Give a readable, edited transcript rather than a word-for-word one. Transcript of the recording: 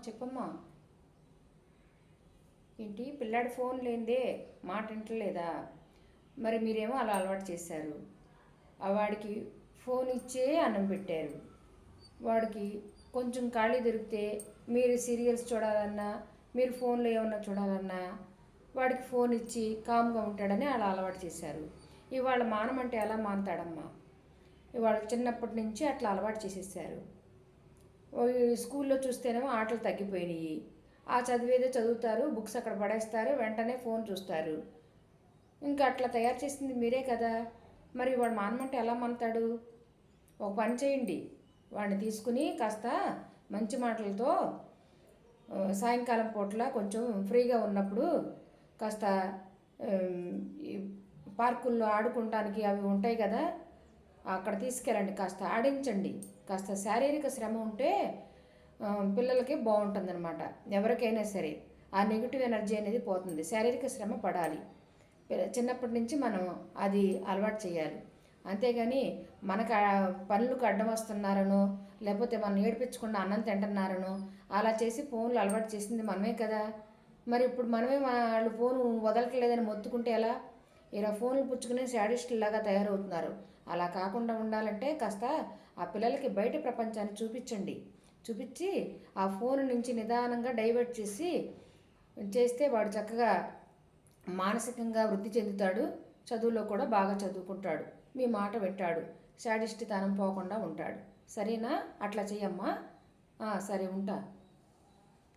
చెప్పమ్మా. ఏంటి పిల్లాడి ఫోన్ లేనిదే మాట వింటలేదా? మరి మీరేమో అలా అలవాటు చేశారు. వాడికి ఫోన్ ఇచ్చే అన్నం పెట్టారు. వాడికి కొంచెం ఖాళీ దొరికితే మీరు సీరియల్స్ చూడాలన్నా, మీరు ఫోన్లో ఏమన్నా చూడాలన్నా వాడికి ఫోన్ ఇచ్చి కామ్గా ఉంటాడని అలా అలవాటు చేశారు. ఇవాళ మానమంటే ఎలా మానతాడమ్మా? ఇవాళ చిన్నప్పటి నుంచి అట్లా అలవాటు చేసేసారు. స్కూల్లో చూస్తేనేమో ఆటలు తగ్గిపోయినాయి. ఆ చదివేదే చదువుతారు, బుక్స్ అక్కడ పడేస్తారు, వెంటనే ఫోన్ చూస్తారు. ఇంకా అట్లా తయారు చేసింది మీరే కదా. మరి వాడు మానమంటే ఎలా మానతాడు? ఒక పని చేయండి, వాడిని తీసుకుని కాస్త మంచి మాటలతో సాయంకాలం పూట్ల కొంచెం ఫ్రీగా ఉన్నప్పుడు కాస్త ఈ పార్కుల్లో ఆడుకుంటానికి అవి ఉంటాయి కదా, అక్కడ తీసుకెళ్ళండి, కాస్త ఆడించండి. కాస్త శారీరక శ్రమ ఉంటే పిల్లలకి బాగుంటుందన్నమాట. ఎవరికైనా సరే ఆ నెగిటివ్ ఎనర్జీ అనేది పోతుంది. శారీరక శ్రమ పడాలి. చిన్నప్పటి నుంచి మనం అది అలవాటు చేయాలి. అంతేగాని మనకు పనులకు అడ్డం వస్తున్నారనో, లేకపోతే మనం ఏడిపించకుండా అన్నం తింటున్నారనో అలా చేసి ఫోన్లు అలవాటు చేసింది మనమే కదా. మరి ఇప్పుడు మనమే వాళ్ళు ఫోన్ వదలట్లేదని మొత్తుకుంటే ఎలా? ఇలా ఫోన్లు పుచ్చుకునే శాడిస్టులాగా తయారవుతున్నారు. అలా కాకుండా ఉండాలంటే కాస్త ఆ పిల్లలకి బయట ప్రపంచాన్ని చూపించి ఆ ఫోన్ నుంచి నిదానంగా డైవర్ట్ చేస్తే వాడు చక్కగా మానసికంగా వృద్ధి చెందుతాడు. చదువులో కూడా బాగా చదువుకుంటాడు, మీ మాట వింటాడు, శాడిస్ట్ తనం పోకుండా ఉంటాడు. సరేనా? అట్లా చెయ్యమ్మా. సరే, ఉంటా.